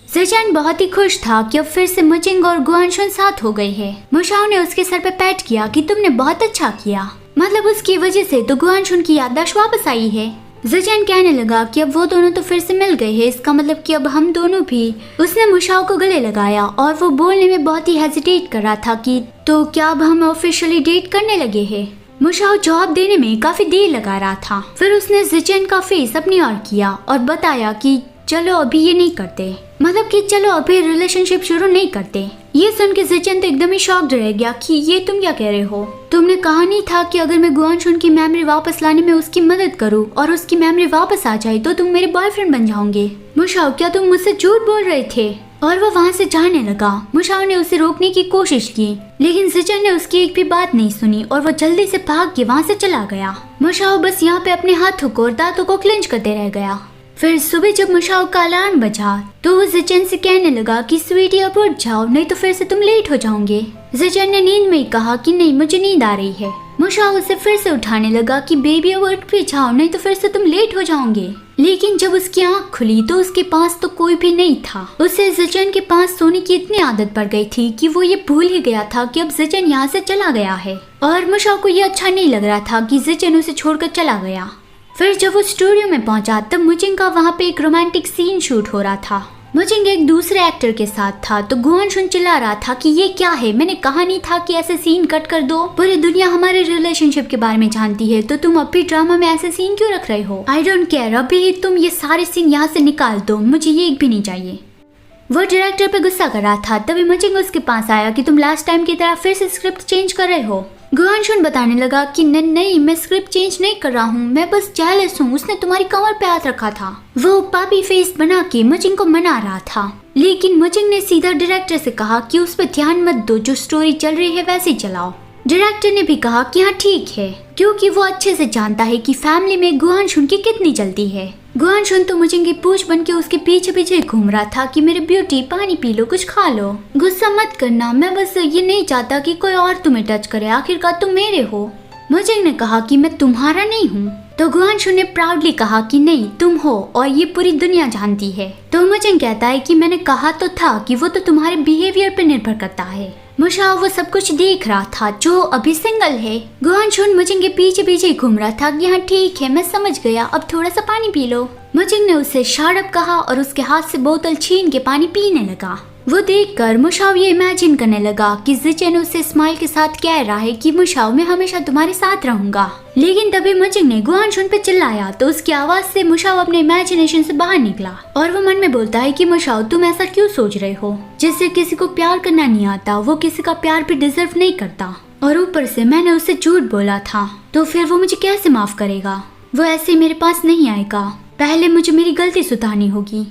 ज़ेचेन बहुत ही खुश था कि अब फिर से मुचिंग और गुआनशुन साथ हो गए हैं। मुशाओ ने उसके सर पे पैट किया कि तुमने बहुत अच्छा किया, मतलब उसकी वजह से तो गुआनशुन की याददाश्त वापस आई है। ज़ेचेन कहने लगा कि अब वो दोनों तो फिर से मिल गए हैं, इसका मतलब कि अब हम दोनों भी। उसने मुशाओ को गले लगाया और वो बोलने में बहुत ही हेजिटेट कर रहा था कि तो क्या अब हम ऑफिशियली डेट करने लगे हैं। मुशाओ जवाब देने में काफी देर लगा रहा था। फिर उसने ज़ेचेन का फेस अपनी ओर किया और बताया कि चलो अभी ये नहीं करते, मतलब कि चलो अभी रिलेशनशिप शुरू नहीं करते। ये सुन के ज़ेचेन तो एकदम ही शॉक्ड रह गया कि ये तुम क्या कह रहे हो। तुमने कहा नहीं था कि अगर मैं गुआनशुन की मेमोरी वापस लाने में उसकी मदद करूं और उसकी मेमोरी वापस आ जाए तो तुम मेरे बॉयफ्रेंड बन जाओगे। मुशाओ क्या तुम मुझसे झूठ बोल रहे थे। और वो वहाँ से जाने लगा। मुशाओ ने उसे रोकने की कोशिश की, लेकिन ज़ेचेन ने उसकी एक भी बात नहीं सुनी और वो जल्दी से भाग के वहाँ से चला गया। मुशाओ बस यहाँ पे अपने हाथों को और दांतों को क्लेंच करते रह गया। फिर सुबह जब मुशाओ का अलार्म बजा तो वो ज़ेचेन से कहने लगा कि स्वीटी अब उठ जाओ, नहीं तो फिर से तुम लेट हो जाओगे। ज़ेचेन ने नींद में ही कहा कि नहीं मुझे नींद आ रही है। मुशाओ उसे फिर से उठाने लगा कि बेबी अब उठ भी जाओ, नहीं तो फिर से तुम लेट हो जाओगे। लेकिन जब उसकी आंख खुली तो उसके पास तो कोई भी नहीं था। उसे ज़ेचेन के पास सोने की इतनी आदत पड़ गई थी कि वो ये भूल ही गया था कि अब ज़ेचेन यहाँ से चला गया है। और मुशाओ को ये अच्छा नहीं लग रहा था कि ज़ेचेन उसे छोड़कर चला गया। फिर जब वो स्टूडियो में पहुंचा तब मुचिंग का वहाँ पे एक रोमांटिक सीन शूट हो रहा था। मुचिंग एक दूसरे एक्टर के साथ था तो गुआनशुन चिल्ला रहा था कि ये क्या है, मैंने कहा नहीं था कि ऐसे सीन कट कर दो, पूरी दुनिया हमारे रिलेशनशिप के बारे में जानती है, तो तुम अब भी ड्रामा में ऐसे सीन क्यों रख रहे हो। आई डोंट केयर, अभी तुम ये सारे सीन यहाँ से निकाल दो, मुझे ये एक भी नहीं चाहिए। वो डायरेक्टर पे गुस्सा कर रहा था। तभी मुचिंग उसके पास आया कि तुम लास्ट टाइम की तरह फिर से स्क्रिप्ट चेंज कर रहे हो। गुआनशुन बताने लगा कि नहीं मैं स्क्रिप्ट चेंज नहीं कर रहा हूँ, मैं बस जेलस हूँ, उसने तुम्हारी कमर पे हाथ रखा था। वो पापी फेस बना के मुचिंग को मना रहा था, लेकिन मुचिंग ने सीधा डायरेक्टर से कहा कि उस पर ध्यान मत दो, जो स्टोरी चल रही है वैसे ही चलाओ। डायरेक्टर ने भी कहा कि हाँ ठीक है, क्योंकि वो अच्छे से जानता है कि फैमिली में गुआनशुन की कितनी चलती है। गुआनशुन तो मुचिंग की पूंछ बन के उसके पीछे पीछे घूम रहा था कि मेरे ब्यूटी पानी पी लो, कुछ खा लो, गुस्सा मत करना, मैं बस ये नहीं चाहता कि कोई और तुम्हें टच करे, आखिरकार तुम मेरे हो। मुचिंग ने कहा कि मैं तुम्हारा नहीं हूँ। तो गुआनशुन ने प्राउडली कहा कि नहीं तुम हो और ये पूरी दुनिया जानती है। तो मुचिंग कहता है कि मैंने कहा तो था कि वो तो तुम्हारे बिहेवियर पे निर्भर करता है। मुशाओ वो सब कुछ देख रहा था जो अभी सिंगल है। गुआनशुन मुचिंग के पीछे पीछे घूम रहा था कि हाँ ठीक है मैं समझ गया, अब थोड़ा सा पानी पी लो। मुचिंग ने उसे शट अप कहा और उसके हाथ से बोतल छीन के पानी पीने लगा। वो देखकर मुशाओ ये इमेजिन करने लगा कि ज़ेचेन उसे स्माइल के साथ कह रहा है कि मुशाओ मैं हमेशा तुम्हारे साथ रहूंगा। लेकिन तभी मुचिंग ने गुआनशुन पे चिल्लाया तो उसकी आवाज से मुशाओ अपने इमेजिनेशन से बाहर निकला और वो मन में बोलता है कि मुशाओ तुम ऐसा क्यों सोच रहे हो, जिससे किसी को प्यार करना नहीं आता वो किसी का प्यार भी डिजर्व नहीं करता, और ऊपर से मैंने उसे झूठ बोला था तो फिर वो मुझे कैसे माफ करेगा, वो ऐसे मेरे पास नहीं आएगा, पहले मुझे मेरी गलती सुधारनी होगी।